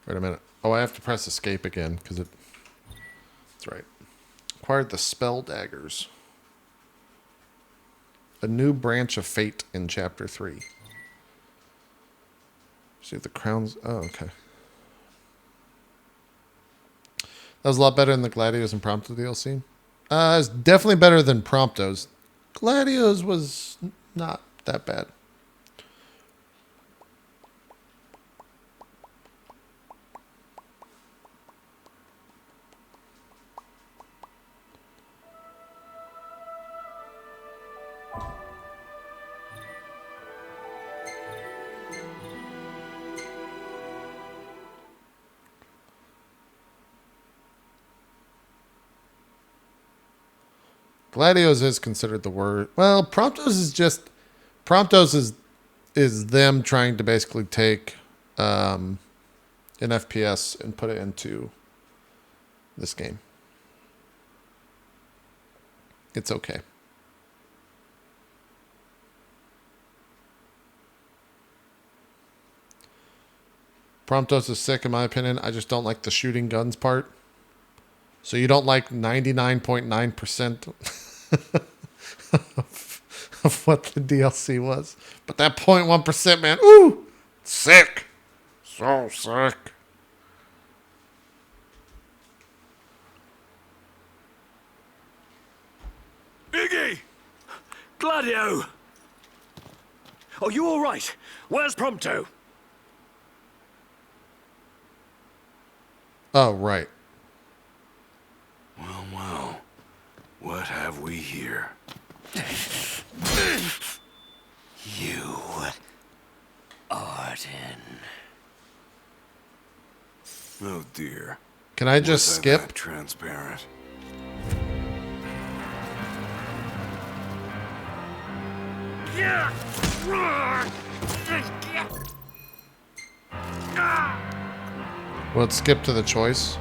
Wait a minute. Oh, I have to press escape again because it. That's right. Acquired the spell daggers. A new branch of fate in chapter 3. See the crowns. Oh, okay. That was a lot better than the Gladios and Prompto DLC. It's definitely better than Promptos. Gladios was not that bad. Gladios is considered the word. Well, Promptos is just Promptos is them trying to basically take an FPS and put it into this game. It's okay. Promptos is sick in my opinion. I just don't like the shooting guns part. So you don't like 99.9% of what the DLC was. But that 0.1%, man, ooh, sick. So sick. Iggy! Gladio! Oh, you all right? Where's Prompto? Oh, right. Well, well. What have we here? You... Ardyn. Oh, dear. Can I just Was I skip? that transparent? Will it skip to the choice?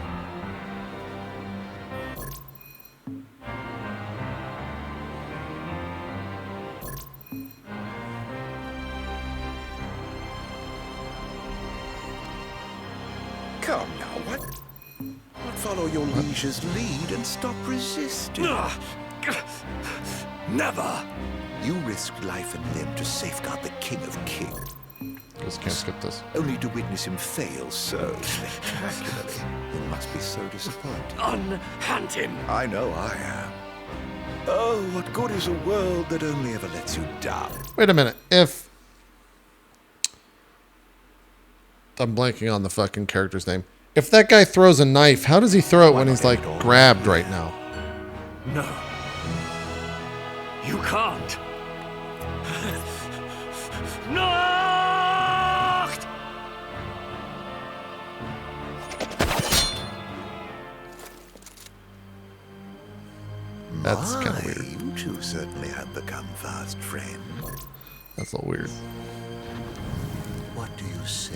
Come now, what? Follow your liege's lead and stop resisting. Never! You risked life and limb to safeguard the King of Kings, Just can't skip this. only to witness him fail so spectacularly. You must be so disappointed. Unhand him! I know I am. Oh, what good is a world that only ever lets you down? Wait a minute. If I'm blanking on the fucking character's name. If that guy throws a knife, how does he throw it when he's like grabbed right now? No. You can't. Nacht! That's kind of weird. You two certainly have become fast friends. That's a little weird. What do you say?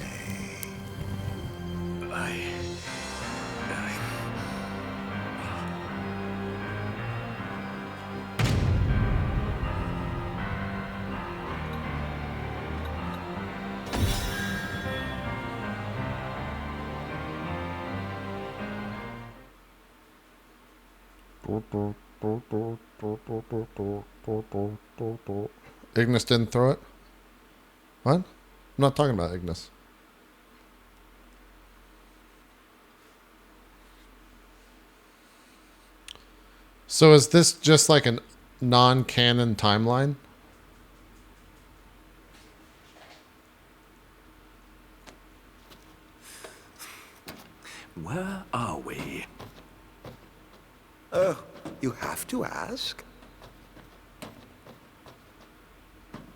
Ignis didn't throw it? What? I'm not talking about Ignis. So is this just like a non-canon timeline? Where are we? Oh, you have to ask.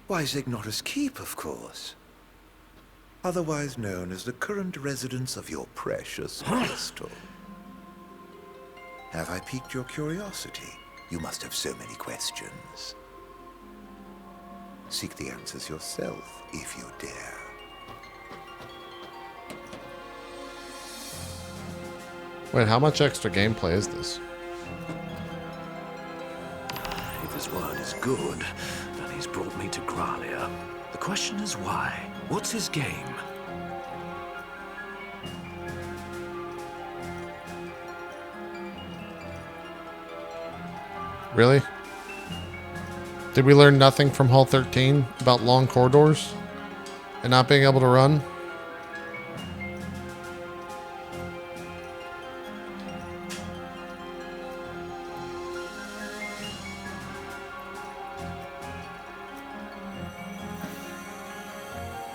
Why, Zignotus Keep, of course. Otherwise known as the current residence of your precious crystal. Have I piqued your curiosity? You must have so many questions. Seek the answers yourself, if you dare. Wait, how much extra gameplay is this? If his word is good, then he's brought me to Gralia. The question is why? What's his game? Really? Did we learn nothing from Hull 13 about long corridors and not being able to run?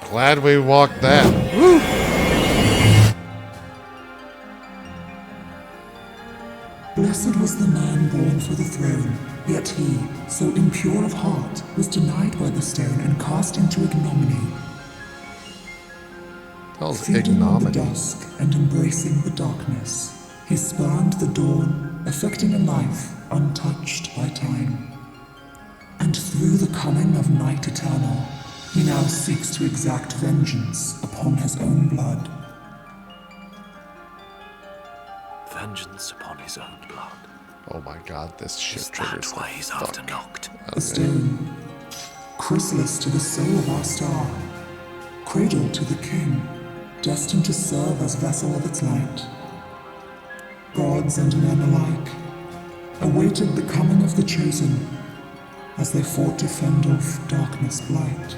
Glad we walked that. Woo! Blessed was the man born for the throne, yet he, so impure of heart, was denied by the stone and cast into ignominy. Hell's Feeding on the ignominy. dusk and embracing the darkness, he spurned the dawn, affecting a life untouched by time. And through the coming of night eternal, he now seeks to exact vengeance upon his own blood. Vengeance upon his own blood. Oh my god, this shit Is triggers that why the he's fuck after Noct? out The of me. stone, chrysalis to the soul of our star, cradle to the king, destined to serve as vessel of its light. Gods and men alike awaited the coming of the chosen as they fought to fend off darkness' blight.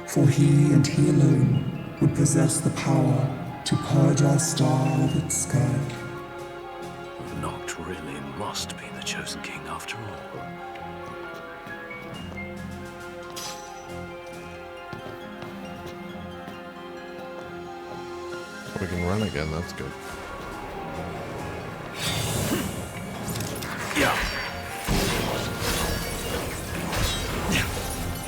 For he and he alone would possess the power to purge our star of its scourge. Noct really must be the chosen king after all. We can run again, that's good. Yeah.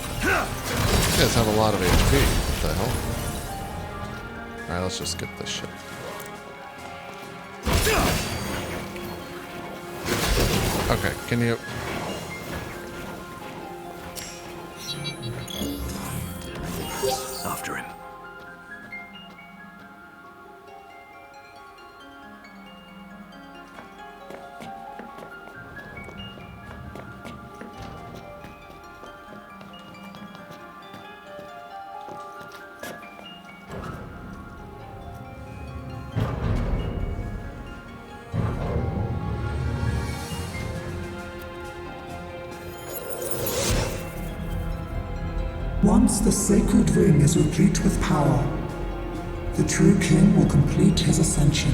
You guys have a lot of HP. What the hell? Alright, let's just skip this shit. Okay, can you... After him. Once the sacred ring is replete with power, the true king will complete his ascension.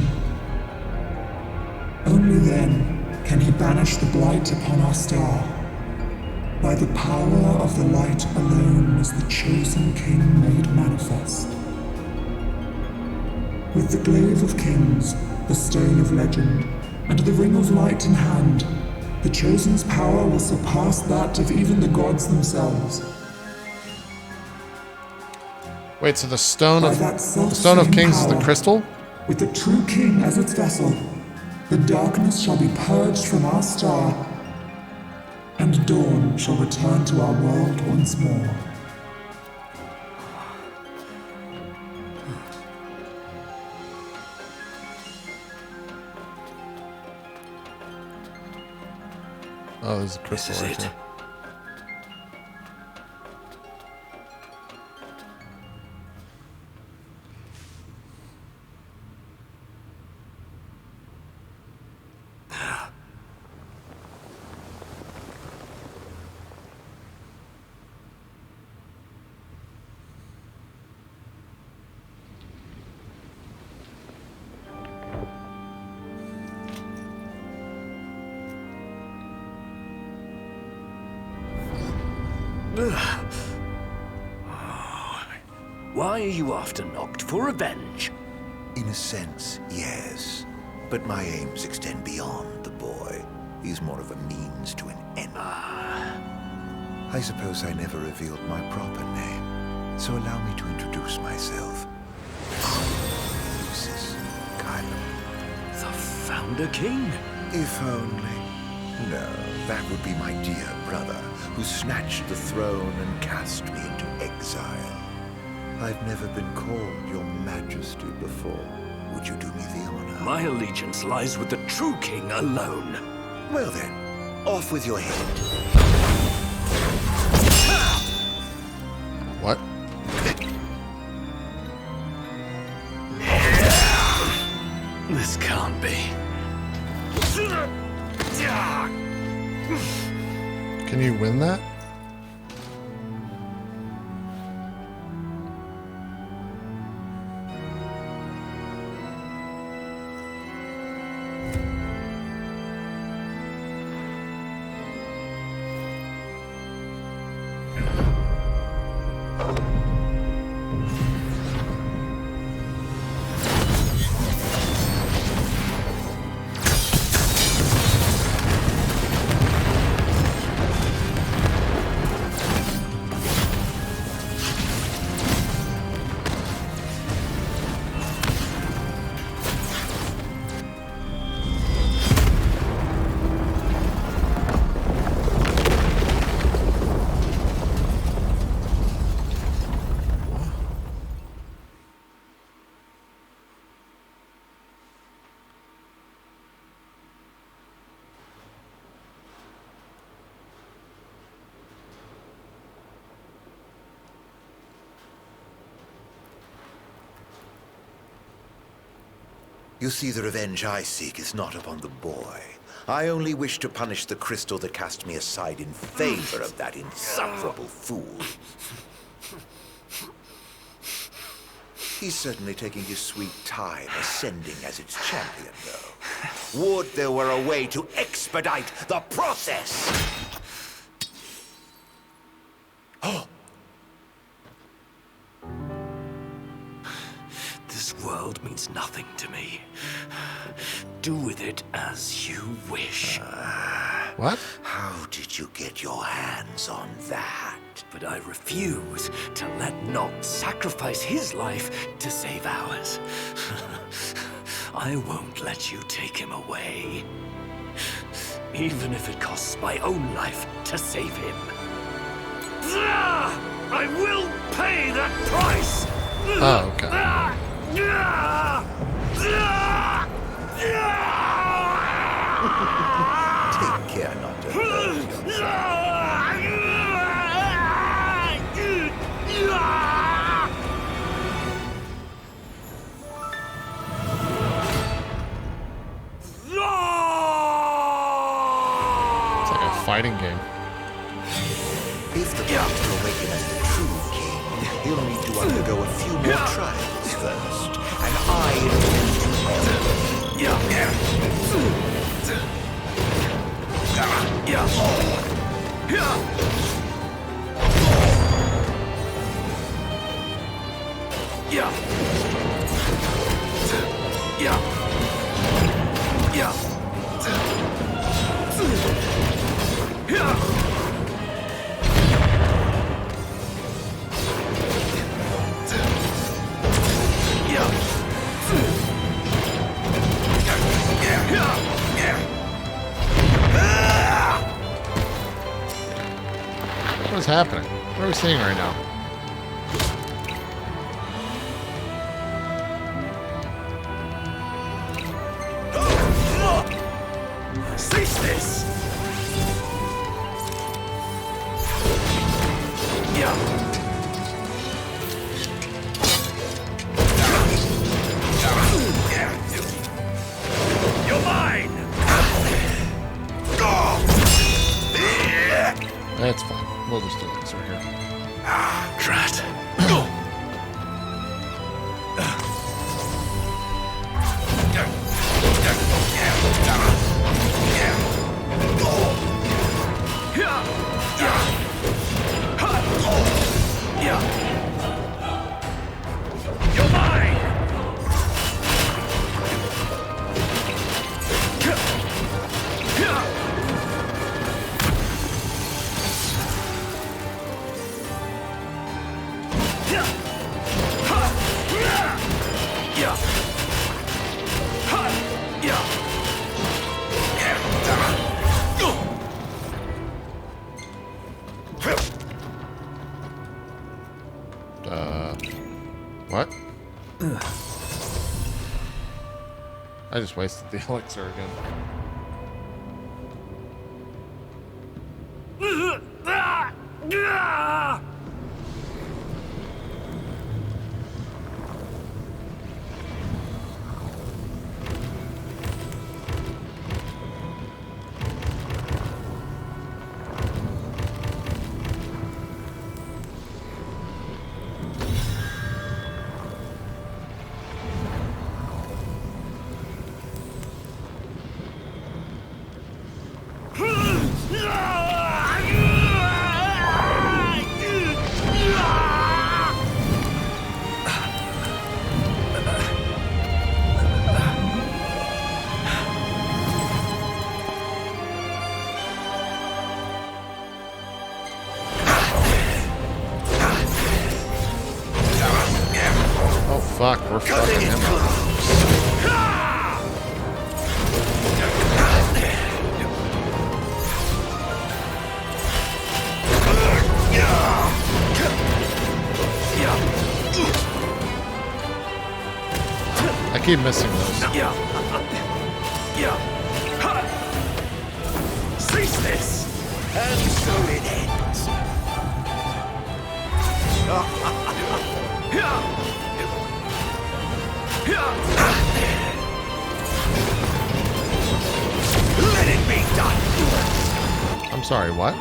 Only then can he banish the blight upon our star. By the power of the light alone is the chosen king made manifest. With the glaive of kings, the stone of legend, and the ring of light in hand, the chosen's power will surpass that of even the gods themselves. Wait, so the Stone By of... that The Stone of self-same Kings is the power, crystal? with the true king as its vessel, the darkness shall be purged from our star, and dawn shall return to our world once more. Oh, there's a crystal This is right it. there. Why are you after Noct? For revenge? In a sense, yes. But my aims extend beyond the boy. He's more of a means to an end. I suppose I never revealed my proper name, so allow me to introduce myself. Lucis Kylo. The Founder King? If only. No, that would be my dear brother, who snatched the throne and cast me into exile. I've never been called your majesty before. Would you do me the honor? My allegiance lies with the true king alone. Well then, off with your head. What? This can't be. Can you win that? You see, the revenge I seek is not upon the boy. I only wish to punish the crystal that cast me aside in favor of that insufferable fool. He's certainly taking his sweet time ascending as its champion, though. Would there were a way to expedite the process! Oh! This world means nothing to me. Do with it as you wish. What? How did you get your hands on that? But I refuse to let Noct sacrifice his life to save ours. I won't let you take him away. Even if it costs my own life to save him. I will pay that price! Oh, okay. Take care not to hurt yourself. It's like a fighting game. If the Noct will awaken as the true king, he'll need to undergo a few more trials first. And I intend to help. What is happening? What are we seeing right now? Cease this! You're mine! That's fine. We'll just do this right here. Drat. You're mine! What? I just wasted the elixir again. fuck, we're fucking him up. I keep missing those. Cease this! And so it ends. Let it be done! I'm sorry, what?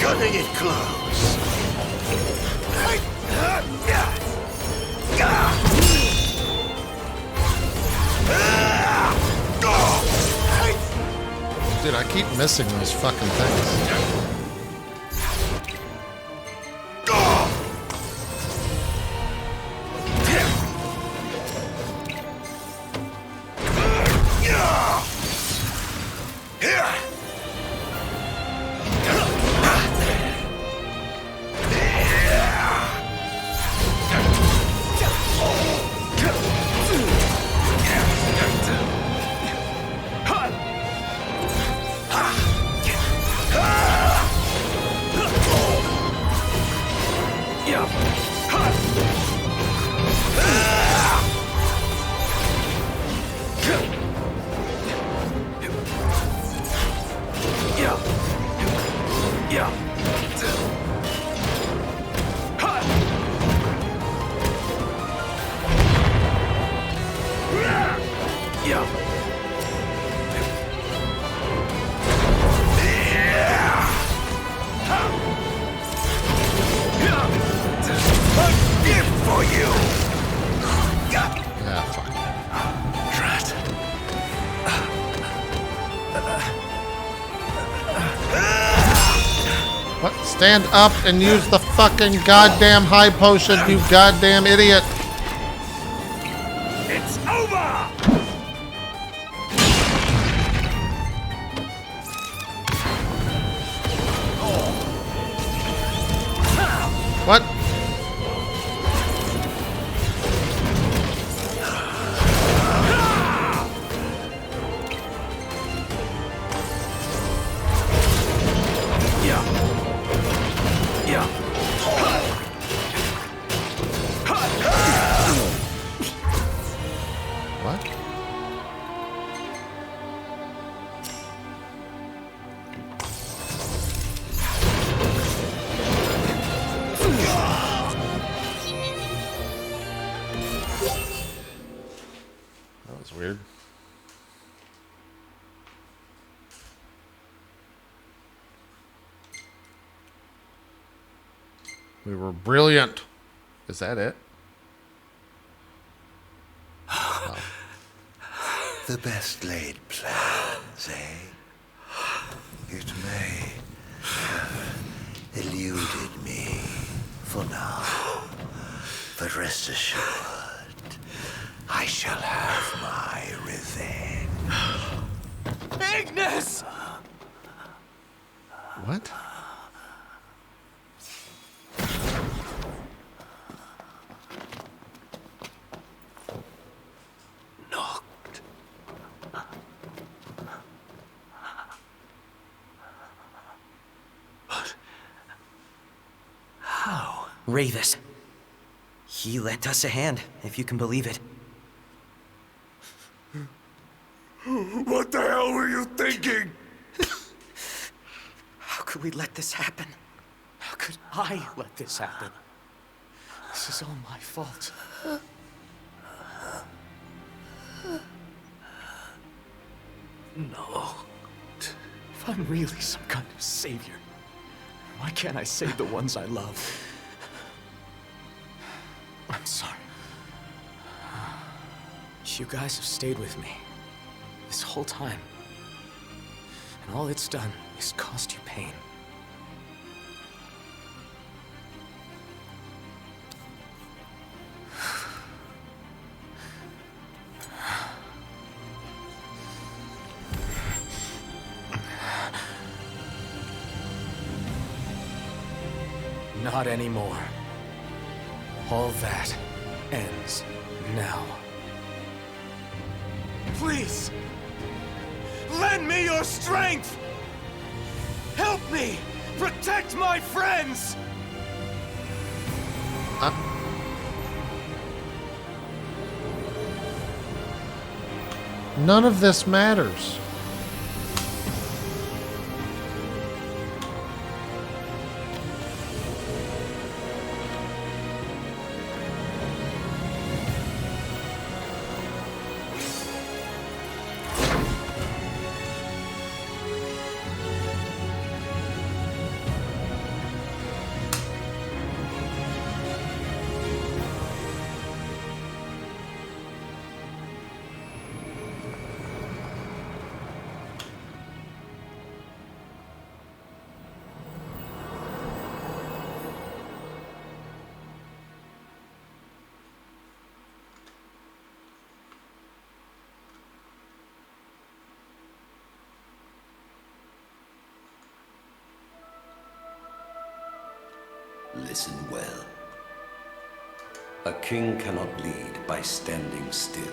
Cutting it close. Dude, I keep missing those fucking things. Stand up and use the fucking goddamn high potion, you goddamn idiot. It's over! What? Weird. We were brilliant. Is that it? Oh. The best laid plans, eh? It may have eluded me for now, but rest assured, I shall have my revenge. Ignis! What? Knocked. But how? Ravis. He lent us a hand, if you can believe it. What the hell were you thinking? How could we let this happen? How could I let this happen? This is all my fault. No. If I'm really some kind of savior, why can't I save the ones I love? I'm sorry. You guys have stayed with me this whole time. And all it's done is cost you pain. Not anymore. All that ends now. Please! Lend me your strength! Help me! Protect my friends! None of this matters. Listen well. A king cannot lead by standing still.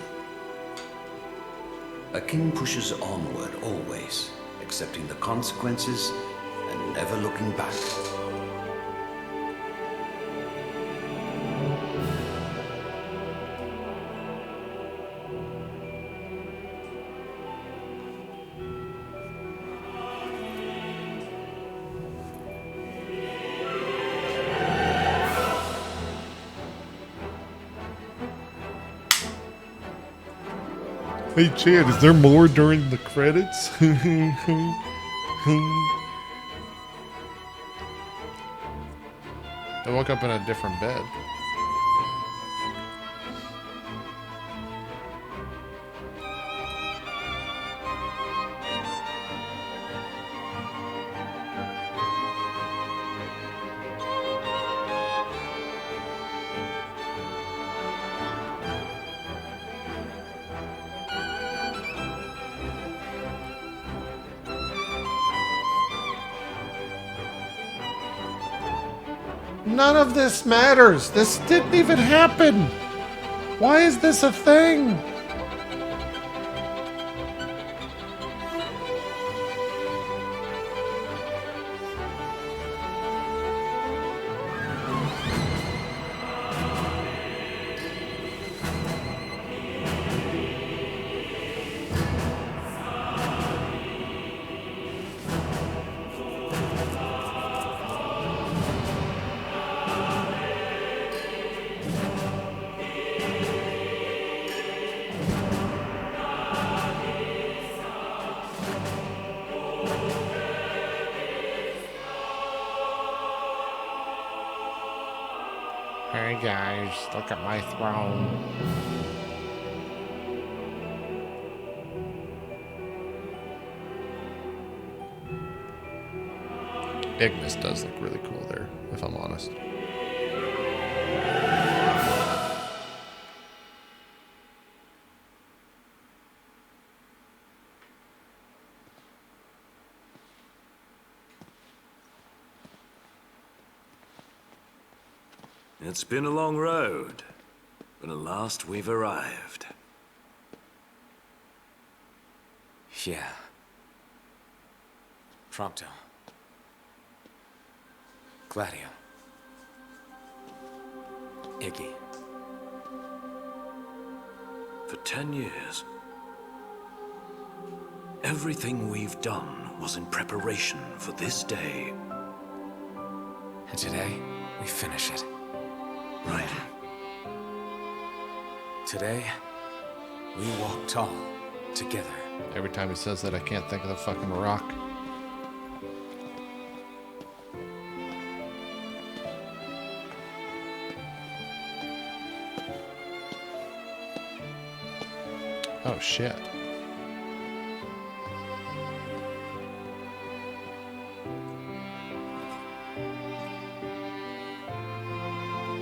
A king pushes onward always, accepting the consequences and never looking back. Hey Chad, is there more during the credits? I woke up in a different bed. None of this matters. This didn't even happen. Why is this a thing? Hey guys, look at my throne. Ignis does look really cool there, if I'm honest. It's been a long road, but at last we've arrived. Yeah. Prompto. Gladio. Iggy. For 10 years, everything we've done was in preparation for this day. And today, we finish it. Right. Today, we walk tall, together. Every time he says that, I can't think of the fucking rock. Oh shit.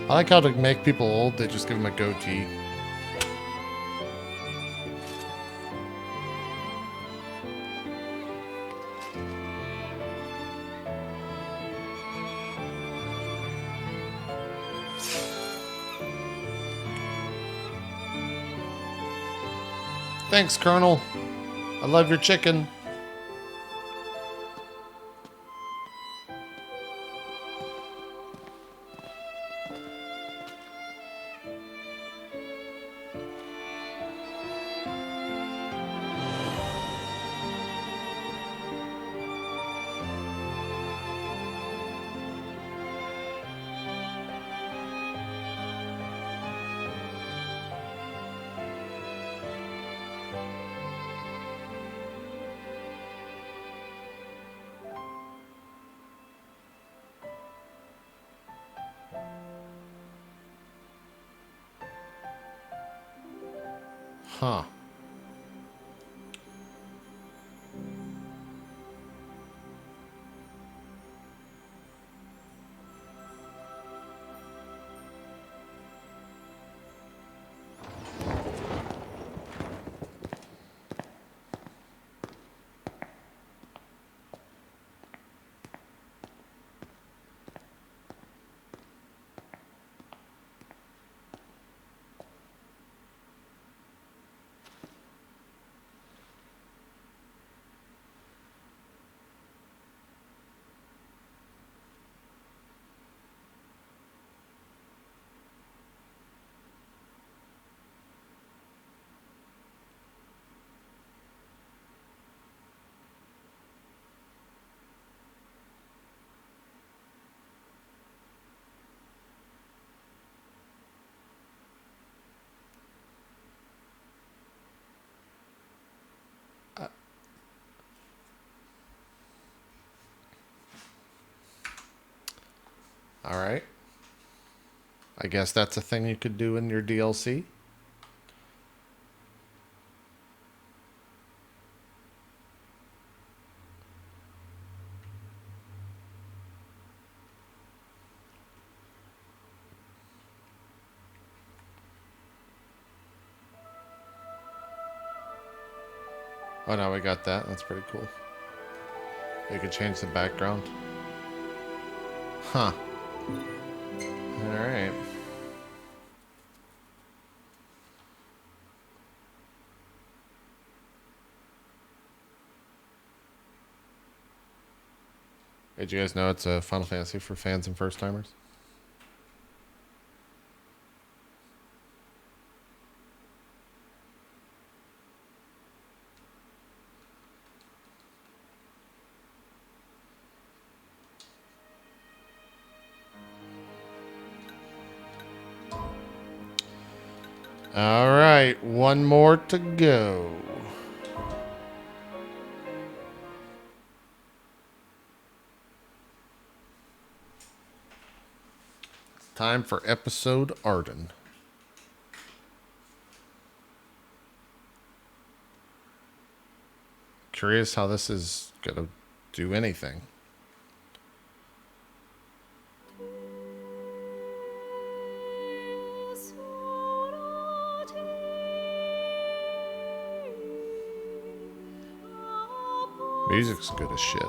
I like how to make people old, they just give them a goatee. Thanks, Colonel. I love your chicken. Huh. All right. I guess that's a thing you could do in your DLC. Oh, now we got that. That's pretty cool. You can change the background. Huh. Alright. Did you guys know it's a Final Fantasy for fans and first timers? All right, one more to go. Time for episode Ardyn. Curious how this is gonna do anything. Music's good as shit.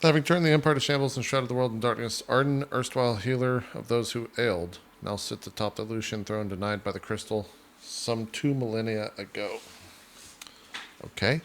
Having turned the Empire to shambles and shrouded the world in darkness, Ardyn, erstwhile healer of those who ailed, now sits atop the Lucian throne denied by the crystal some 2 millennia ago. Okay.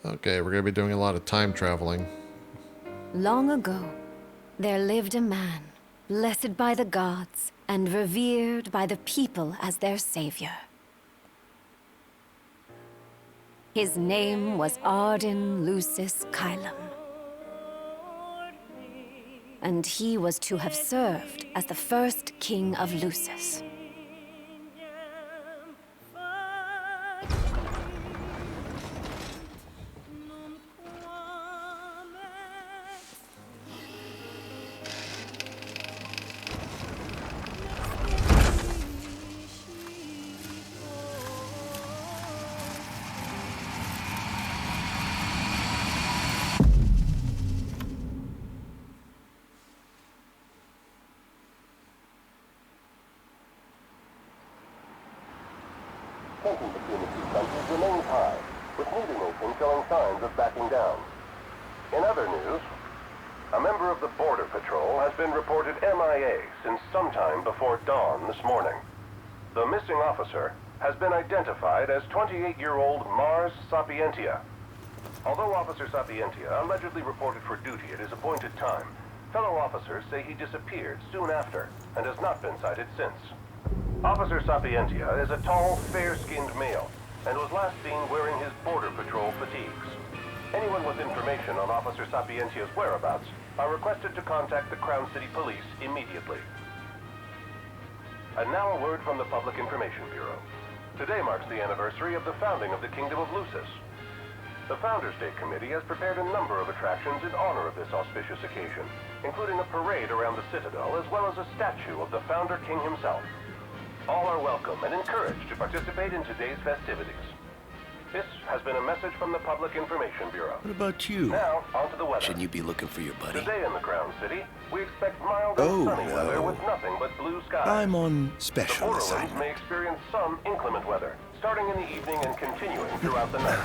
Okay, we're going to be doing a lot of time traveling. Long ago, there lived a man, blessed by the gods and revered by the people as their savior. His name was Ardyn Lucis Kylum. And he was to have served as the first king of Lucis. tensions remained high, with neither nation showing signs of backing down. In other news, a member of the Border Patrol has been reported MIA since sometime before dawn this morning. The missing officer has been identified as 28-year-old Mars Sapientia. Although Officer Sapientia allegedly reported for duty at his appointed time, fellow officers say he disappeared soon after and has not been sighted since. Officer Sapientia is a tall, fair-skinned male and was last seen wearing his Border Patrol fatigues. Anyone with information on Officer Sapientia's whereabouts are requested to contact the Crown City Police immediately. And now a word from the Public Information Bureau. Today marks the anniversary of the founding of the Kingdom of Lucis. The Founders Day Committee has prepared a number of attractions in honor of this auspicious occasion, including a parade around the Citadel as well as a statue of the Founder King himself. All are welcome and encouraged to participate in today's festivities. This has been a message from the Public Information Bureau. What about you? Now, on to the weather. Shouldn't you be looking for your buddy? Today in the Crown City, we expect mild and sunny weather with nothing but blue skies. I'm on The special borderlands assignment. may experience some inclement weather, starting in the evening and continuing throughout the night.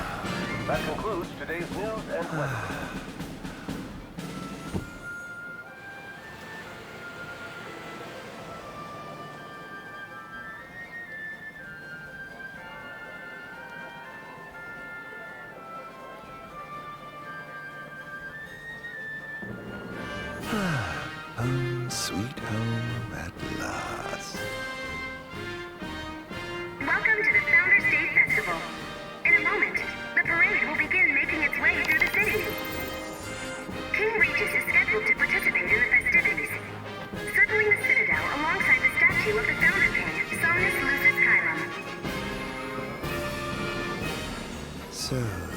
That concludes today's news and weather. Home, sweet home at last. Welcome to the Founders Day Festival. In a moment, the parade will begin making its way through the city. King Regis is scheduled to participate in the festivities, circling the Citadel alongside the statue of the Founder King, Somnus Lucis Chiron. So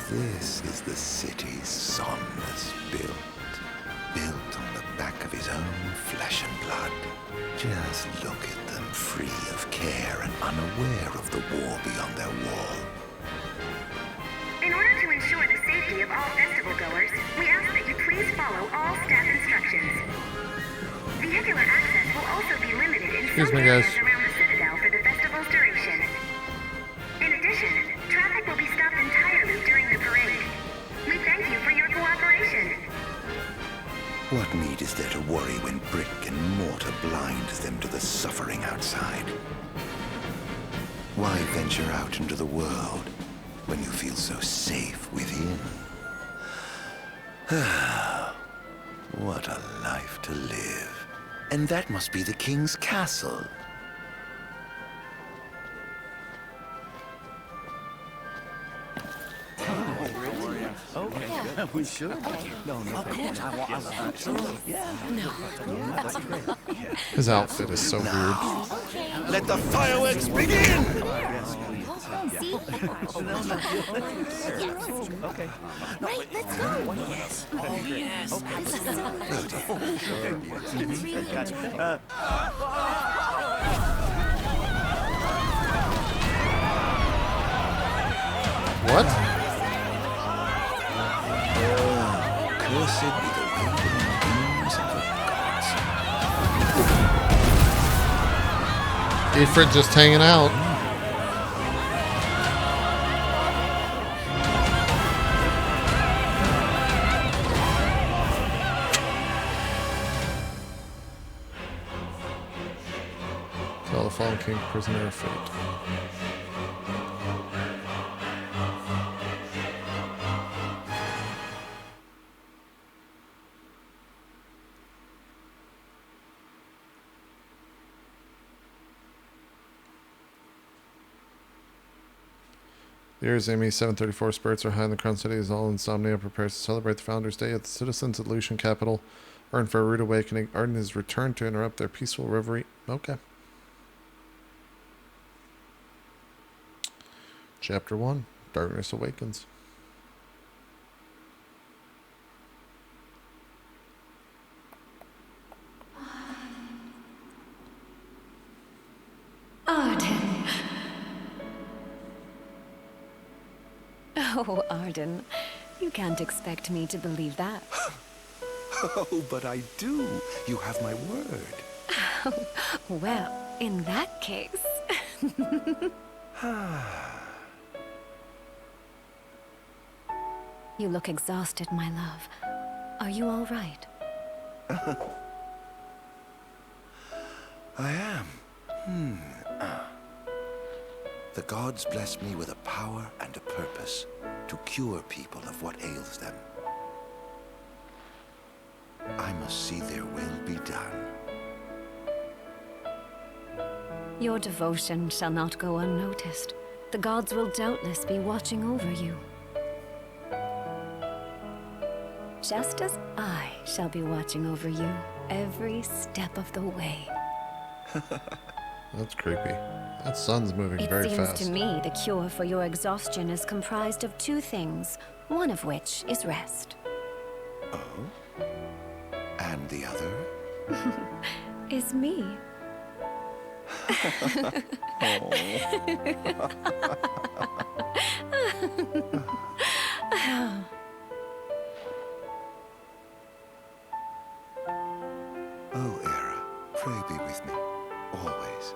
this is the city Somnus built on the back of his own flesh and blood. Just look at them, free of care and unaware of the war beyond their wall. In order to ensure the safety of all festival goers, we ask that you please follow all staff instructions. Vehicular access will also be limited in Excuse some me, guys. areas around the Citadel for the festival's duration. In addition, traffic will be stopped entirely during the parade. We thank you for your cooperation. What need is there to worry when brick and mortar blinds them to the suffering outside? Why venture out into the world when you feel so safe within? What a life to live. And that must be the king's castle. We should. No, of course. His outfit is so weird. Let the fireworks begin! Right, let's go. Yes. Oh, yes. What? Cursed be the wavering beams of the gods. Ifrit just hanging out. Tell the fallen king prisoner of fate. The Arizami 734 spirits are high in the Crown City as all insomnia prepares to celebrate the Founders' Day at the citizens of Lucian capital. Earn for a rude awakening. Ardyn has returned to interrupt their peaceful reverie. Okay. Chapter 1. Darkness Awakens. Ardyn. Oh, Ardyn. You can't expect me to believe that. Oh, but I do. You have my word. Well, in that case... You look exhausted, my love. Are you all right? I am. The gods blessed me with a power and a purpose to cure people of what ails them. I must see their will be done. Your devotion shall not go unnoticed. The gods will doubtless be watching over you. Just as I shall be watching over you every step of the way. That's creepy. That sun's moving very fast. It seems to me the cure for your exhaustion is comprised of two things, one of which is rest. Oh? And the other? Is me. Oh, Era, pray be with me, always.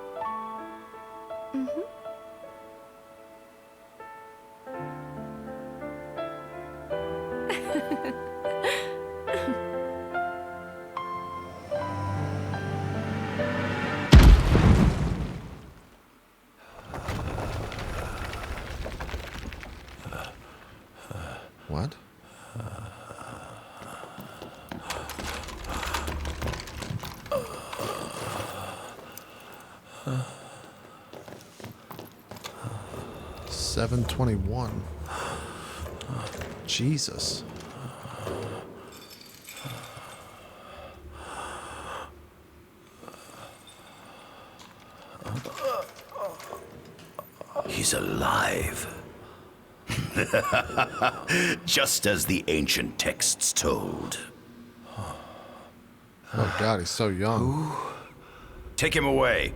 What? $7.21. Jesus. He's alive. Just as the ancient texts told. Oh God, he's so young. Take him away.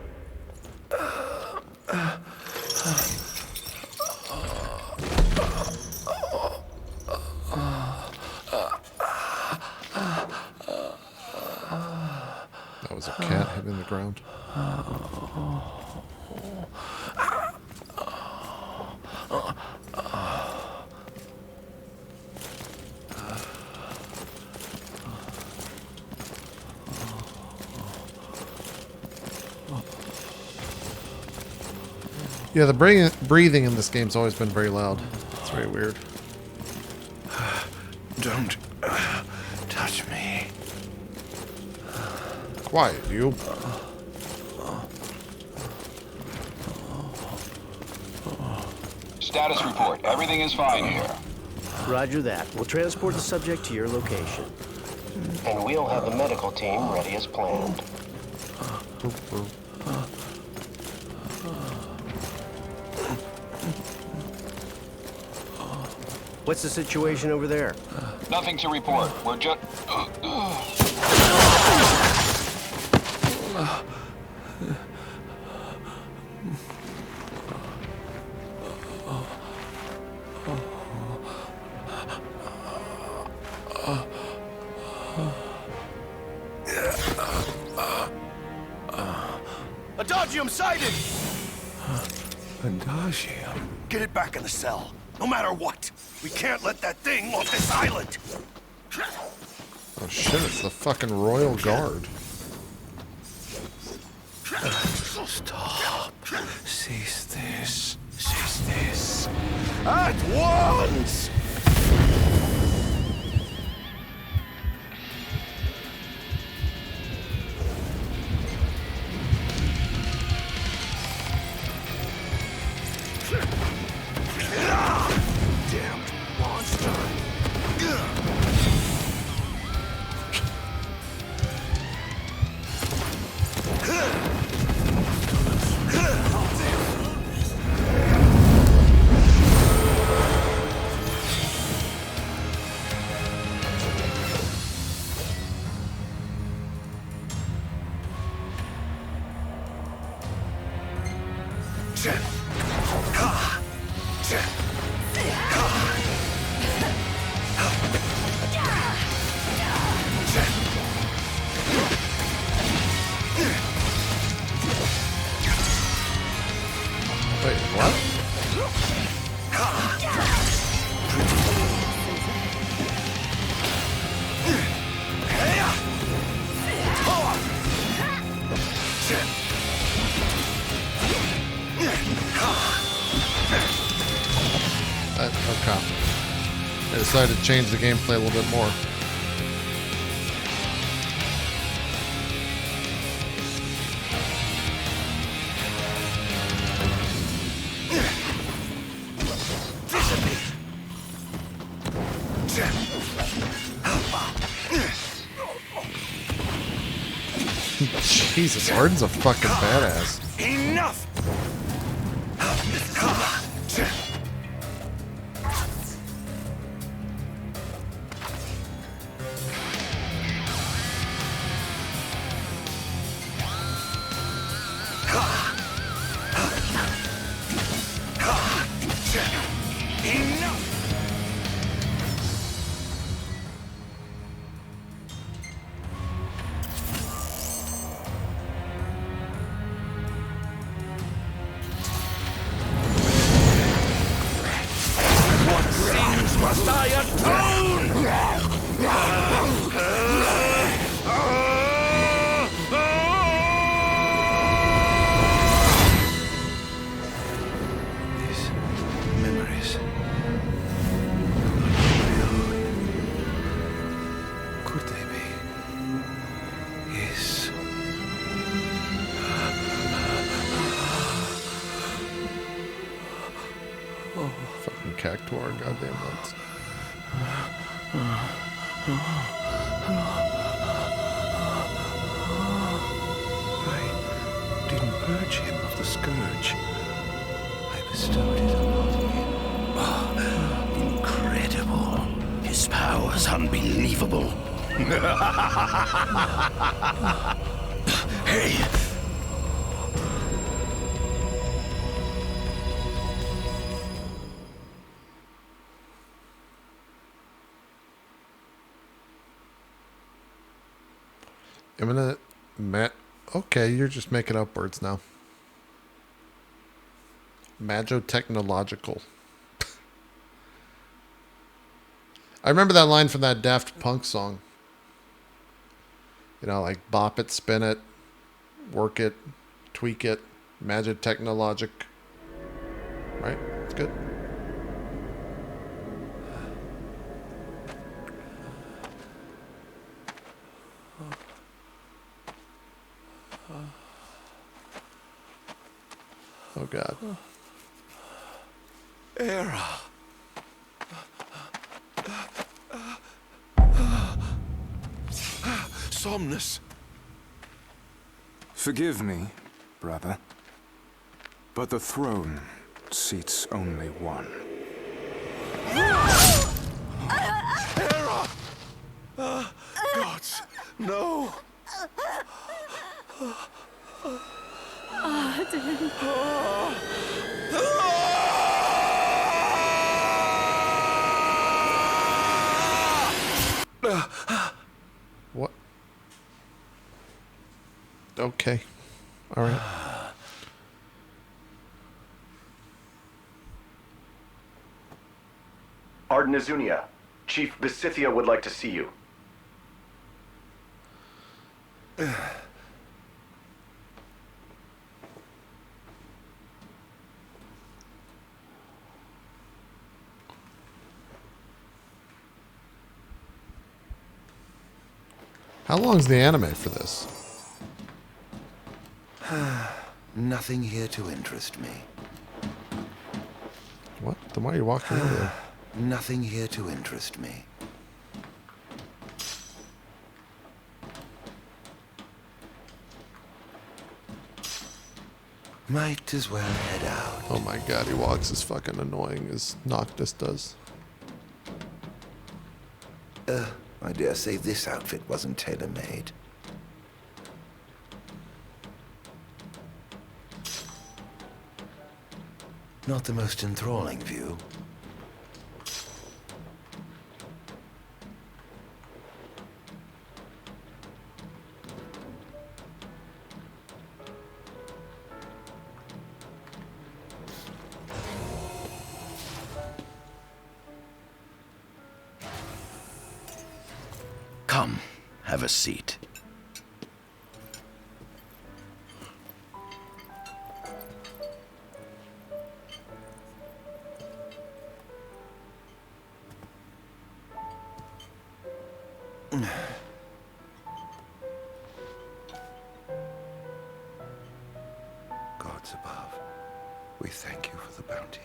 That was a cat hitting the ground. Yeah, the breathing in this game's always been very loud. It's very weird. Don't touch me. Quiet, you. Status report. Everything is fine here. Roger that. We'll transport the subject to your location. And we'll have the medical team ready as planned. What's the situation over there? Nothing to report. We're just... Adagium sighted! Adagium? Get it back in the cell, no matter what. We can't let that thing off this island. Oh shit, it's the fucking Royal Guard. Stop. Cease this. Cease this. At once! Damned monster! Wait, what? Okay. They decided to change the gameplay a little bit more. Jesus, Ardyn's a fucking badass. Enough! Must I atone? These memories. Could they be? Yes. Fucking Cactuar, goddamn nuts. I didn't purge him of the scourge. I bestowed it upon him. Incredible. His power's unbelievable. Hey! Imminent okay, you're just making up words now. Magotechnological. I remember that line from that Daft Punk song. You know, like bop it, spin it, work it, tweak it, magotechnologic. Right? It's good. Oh God. Era. Somnus. Forgive me, brother, but the throne seats only one. Era! Gods, no! Ardyn. What? Okay. All right. Ardyn Azunia, Chief Besithia would like to see you. How long's the anime for this? Nothing here to interest me. What? Then why are you walking over there? Nothing here to interest me. Might as well head out. Oh my God, he walks as fucking annoying as Noctis does. I dare say this outfit wasn't tailor-made. Not the most enthralling view. Come, have a seat. thank you for the bounty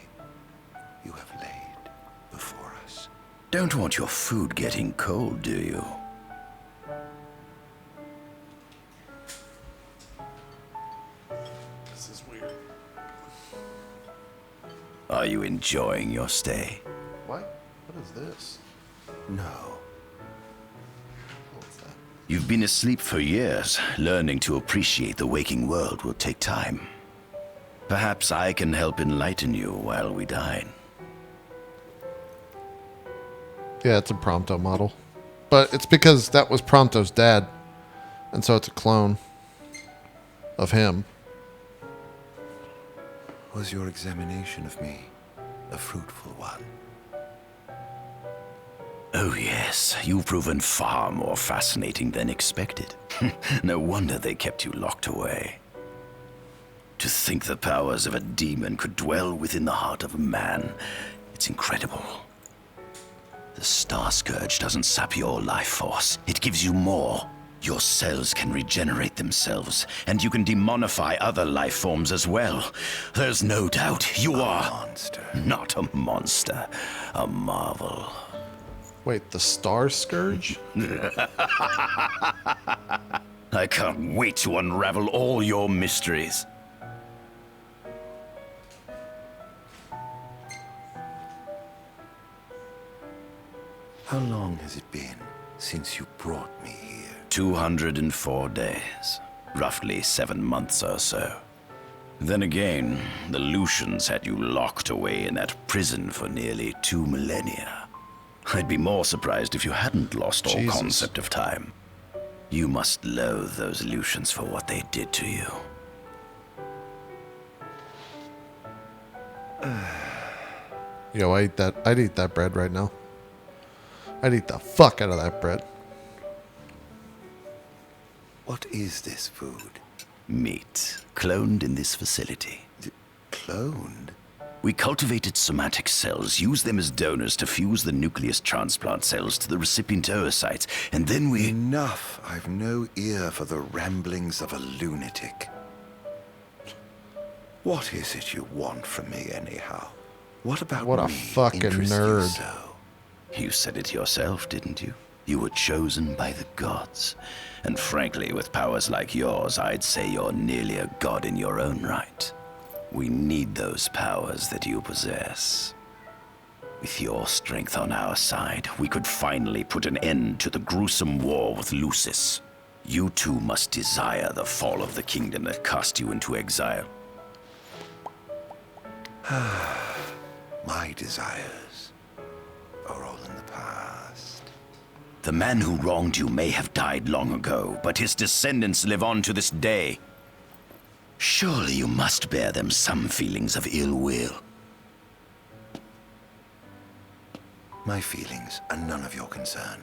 you have laid before us. Don't want your food getting cold, do you? This is weird. Are you enjoying your stay? What? What is this? No. What's that? You've been asleep for years. Learning to appreciate the waking world will take time. Perhaps I can help enlighten you while we dine. Yeah, it's a Prompto model. But it's because that was Prompto's dad. And so it's a clone of him. Was your examination of me a fruitful one? Oh yes, you've proven far more fascinating than expected. No wonder they kept you locked away. To think the powers of a demon could dwell within the heart of a man, it's incredible. The Star Scourge doesn't sap your life force, it gives you more. Your cells can regenerate themselves, and you can demonify other life forms as well. There's no doubt you are monster. Not a monster, a marvel. Wait, the Star Scourge? I can't wait to unravel all your mysteries. How long has it been since you brought me here? 204 days. Roughly 7 months or so. Then again, the Lucians had you locked away in that prison for nearly 2 millennia. I'd be more surprised if you hadn't lost all concept of time. You must loathe those Lucians for what they did to you. Yo, I'd eat that bread right now. I'd eat the fuck out of that bread. What is this food? Meat, cloned in this facility. Cloned? We cultivated somatic cells, used them as donors to fuse the nucleus transplant cells to the recipient oocytes, and then we... Enough! I've no ear for the ramblings of a lunatic. What is it you want from me, anyhow? What about What a me fucking interests you nerd. so? You said it yourself, didn't you? You were chosen by the gods. And frankly, with powers like yours, I'd say you're nearly a god in your own right. We need those powers that you possess. With your strength on our side, we could finally put an end to the gruesome war with Lucis. You too must desire the fall of the kingdom that cast you into exile. My desires are all in the past. The man who wronged you may have died long ago, but his descendants live on to this day. Surely you must bear them some feelings of ill will. My feelings are none of your concern.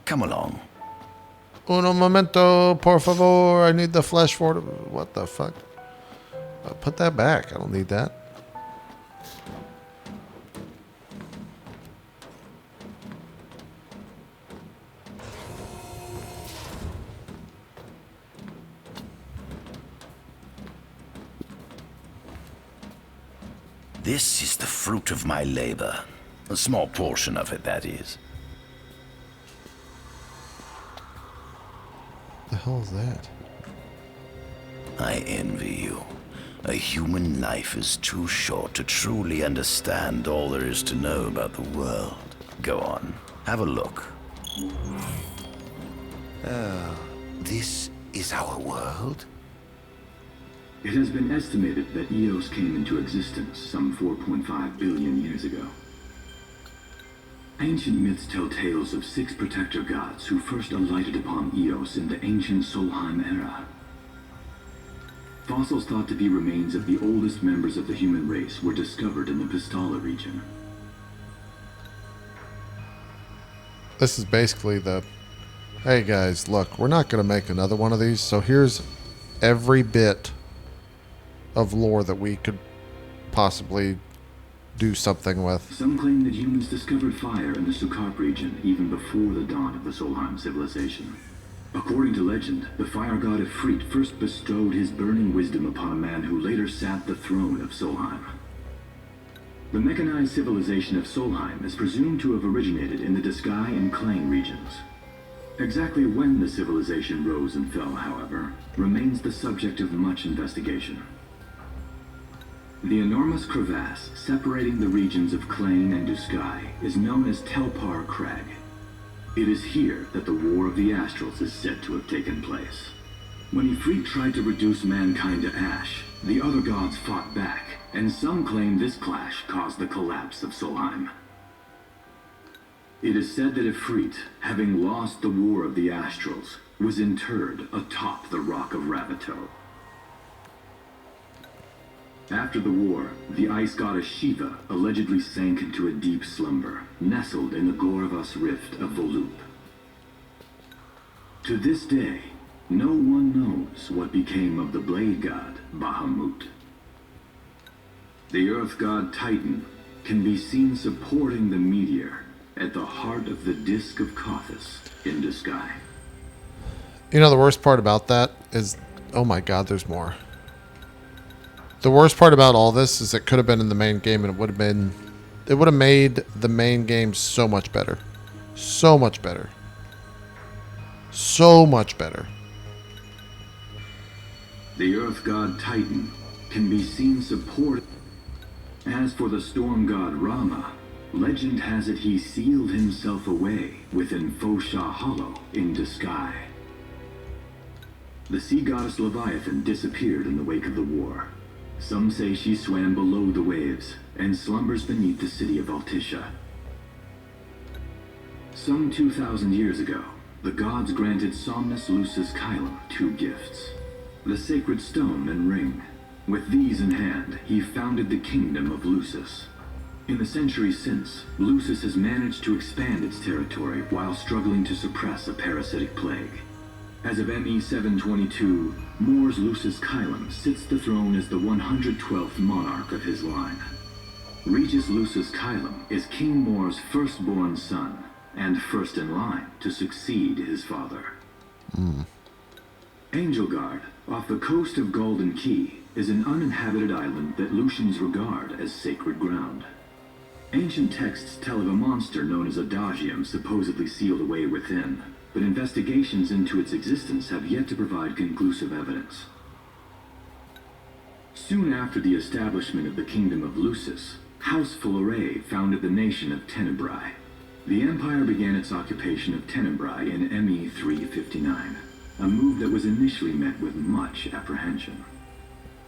Come along. Uno momento, por favor. I need the flesh for... What the fuck? Put that back. I don't need that. This is the fruit of my labor. A small portion of it, that is. The hell is that? I envy you. A human life is too short to truly understand all there is to know about the world. Go on, have a look. This is our world? It has been estimated that Eos came into existence some 4.5 billion years ago. Ancient myths tell tales of 6 protector gods who first alighted upon Eos in the ancient Solheim era. Fossils thought to be remains of the oldest members of the human race were discovered in the Pistala region. This is basically the... Hey guys, look, we're not going to make another one of these, so here's every bit of lore that we could possibly do something with. Some claim that humans discovered fire in the Sukarp region even before the dawn of the Solheim civilization. According to legend, the fire god Ifrit first bestowed his burning wisdom upon a man who later sat the throne of Solheim. The mechanized civilization of Solheim is presumed to have originated in the Disgaea and Klain regions. Exactly when the civilization rose and fell, however, remains the subject of much investigation. The enormous crevasse separating the regions of Klain and Disgaea is known as Telpar Crag. It is here that the War of the Astrals is said to have taken place. When Ifrit tried to reduce mankind to ash, the other gods fought back, and some claim this clash caused the collapse of Solheim. It is said that Ifrit, having lost the War of the Astrals, was interred atop the Rock of Ravito. After the war, the ice goddess Shiva allegedly sank into a deep slumber, nestled in the Goravas rift of Volute. To this day, no one knows what became of the blade god Bahamut. The earth god Titan can be seen supporting the meteor at the heart of the disk of Kothis in Disgaea. You know, the worst part about that is, oh my god, there's more. The worst part about all this is it could have been in the main game, and it would have made the main game so much better. So much better. So much better. The earth god Titan can be seen supported. As for the storm god Rama, legend has it he sealed himself away within Fosha Hollow in Disgaea. The sea goddess Leviathan disappeared in the wake of the war. Some say she swam below the waves and slumbers beneath the city of Altisha. Some 2,000 years ago, the gods granted Somnus Lucis Kylum 2 gifts: the sacred stone and ring. With these in hand, he founded the kingdom of Lucis. In the centuries since, Lucis has managed to expand its territory while struggling to suppress a parasitic plague. As of ME 722, Mor's Lucis Kylum sits the throne as the 112th monarch of his line. Regis Lucis Kylum is King Mor's firstborn son, and first in line to succeed his father. Angelgard, off the coast of Golden Key, is an uninhabited island that Lucians regard as sacred ground. Ancient texts tell of a monster known as Adagium supposedly sealed away within, but investigations into its existence have yet to provide conclusive evidence. Soon after the establishment of the Kingdom of Lucis, House Fullerey founded the nation of Tenebrae. The empire began its occupation of Tenebrae in ME 359, a move that was initially met with much apprehension.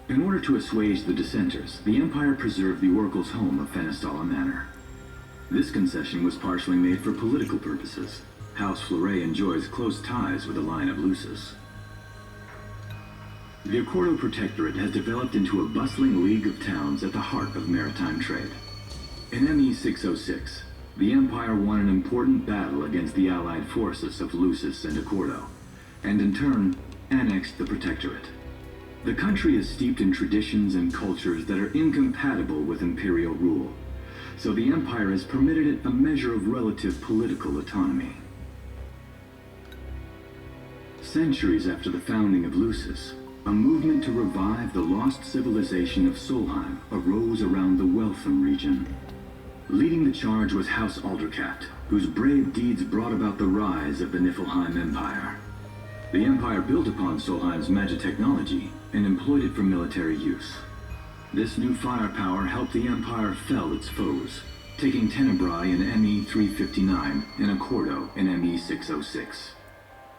In order to assuage the dissenters, the empire preserved the oracle's home of Fenestala Manor. This concession was partially made for political purposes. House Fleury enjoys close ties with the line of Lucis. The Accordo Protectorate has developed into a bustling league of towns at the heart of maritime trade. In ME 606, the Empire won an important battle against the allied forces of Lucis and Accordo, and in turn, annexed the Protectorate. The country is steeped in traditions and cultures that are incompatible with imperial rule, so the Empire has permitted it a measure of relative political autonomy. Centuries after the founding of Lucis, a movement to revive the lost civilization of Solheim arose around the Weltham region. Leading the charge was House Aldercat, whose brave deeds brought about the rise of the Niflheim Empire. The Empire built upon Solheim's magic technology and employed it for military use. This new firepower helped the Empire fell its foes, taking Tenebrae in ME 359 and Accordo in ME 606.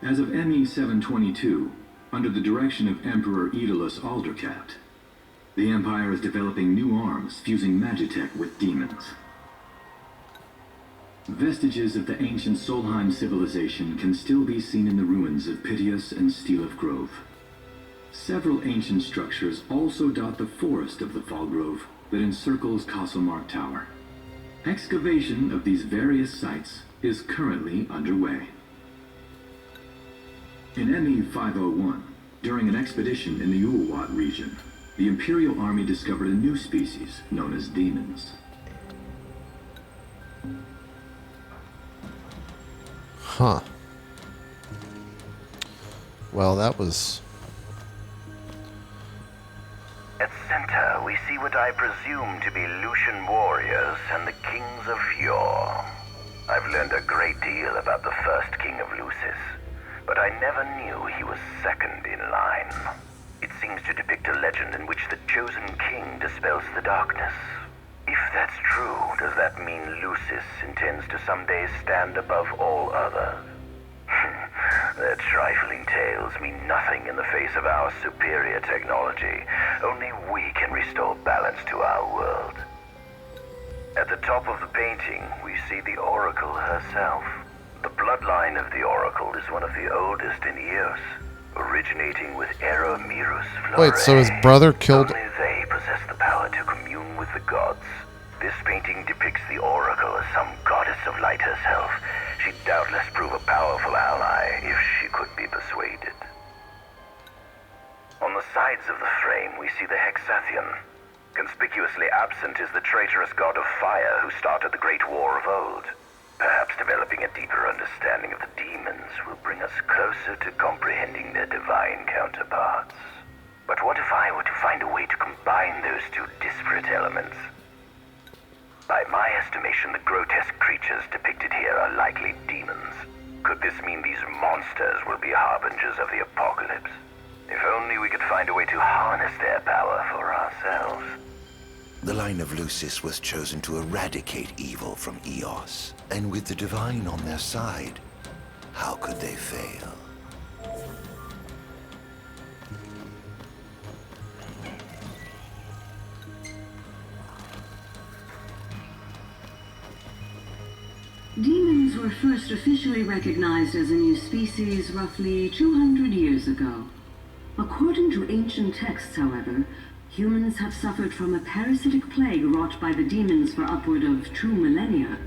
As of ME 722, under the direction of Emperor Aedalus Aldercat, the Empire is developing new arms fusing magitech with demons. Vestiges of the ancient Solheim civilization can still be seen in the ruins of Piteous and Steelif Grove. Several ancient structures also dot the forest of the Fall Grove that encircles Castlemark Tower. Excavation of these various sites is currently underway. In ME 501, during an expedition in the Ulwat region, the Imperial Army discovered a new species known as demons. Huh. Well, that was... At center, we see what I presume to be Lucian warriors and the kings of yore. I've learned a great deal about the first king of Lucis, but I never knew he was second in line. It seems to depict a legend in which the chosen king dispels the darkness. If that's true, does that mean Lucis intends to someday stand above all others? Their trifling tales mean nothing in the face of our superior technology. Only we can restore balance to our world. At the top of the painting, we see the Oracle herself. The bloodline of the Oracle is one of the oldest in Eos, originating with Eromirus Flore. Wait, so his brother killed... Only they possess the power to commune with the gods. This painting depicts the Oracle as some goddess of light herself. She'd doubtless prove a powerful ally if she could be persuaded. On the sides of the frame, we see the Hexathian. Conspicuously absent is the traitorous god of fire who started the Great War of old. Perhaps developing a deeper understanding of the demons will bring us closer to comprehending their divine counterparts. But what if I were to find a way to combine those two disparate elements? By my estimation, the grotesque creatures depicted here are likely demons. Could this mean these monsters will be harbingers of the apocalypse? If only we could find a way to harness their power for ourselves. The line of Lucis was chosen to eradicate evil from Eos, and with the divine on their side, how could they fail? Demons were first officially recognized as a new species roughly 200 years ago. According to ancient texts, however, humans have suffered from a parasitic plague wrought by the demons for upward of 2 millennia.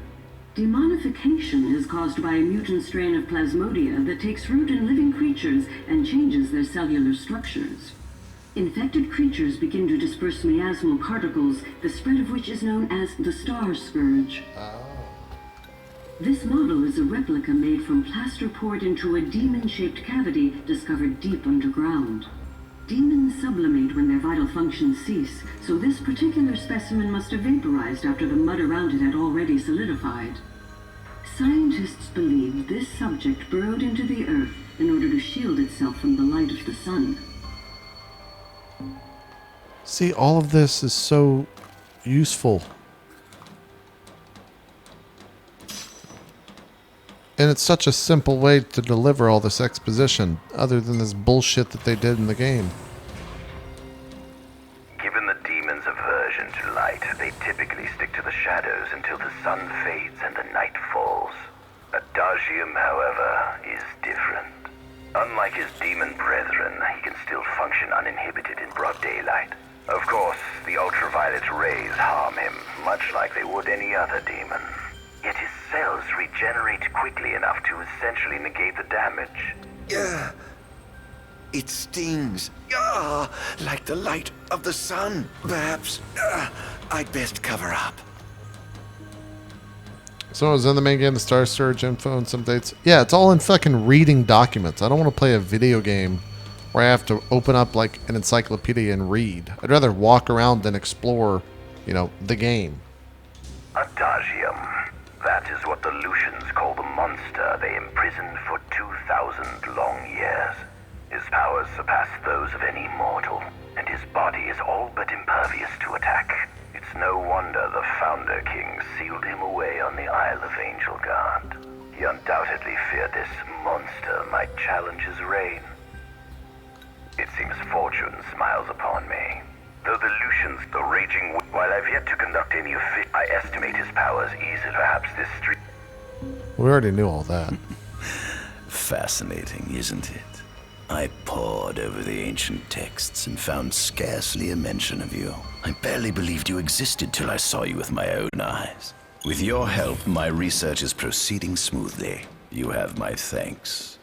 Demonification is caused by a mutant strain of plasmodia that takes root in living creatures and changes their cellular structures. Infected creatures begin to disperse miasmal particles, the spread of which is known as the Star Scourge. This model is a replica made from plaster poured into a demon-shaped cavity discovered deep underground. Demons sublimate when their vital functions cease, so this particular specimen must have vaporized after the mud around it had already solidified. Scientists believe this subject burrowed into the earth in order to shield itself from the light of the sun. See, all of this is so useful. And it's such a simple way to deliver all this exposition, other than this bullshit that they did in the game. Given the demon's aversion to light, they typically stick to the shadows until the sun fades and the night falls. Adagium, however, is different. Unlike his demon brethren, he can still function uninhibited in broad daylight. Of course, the ultraviolet rays harm him, much like they would any other demon. Yet his cells regenerate quickly enough to essentially negate the damage. It stings. Like the light of the sun. Perhaps I'd best cover up. So is in the main game the Star Surge info and some dates? Yeah, it's all in fucking reading documents. I don't want to play a video game where I have to open up like an encyclopedia and read. I'd rather walk around and explore, you know, the game. Adagium. That is what the Lucians call the monster they imprisoned for 2,000 long years. His powers surpass those of any mortal, and his body is all but impervious to attack. It's no wonder the Founder King sealed him away on the Isle of Angel Guard. He undoubtedly feared this monster might challenge his reign. It seems fortune smiles upon me. Though the Lucians, the raging... While I've yet to conduct any fit, I estimate his powers ease at perhaps this street... We already knew all that. Fascinating, isn't it? I pored over the ancient texts and found scarcely a mention of you. I barely believed you existed till I saw you with my own eyes. With your help, my research is proceeding smoothly. You have my thanks.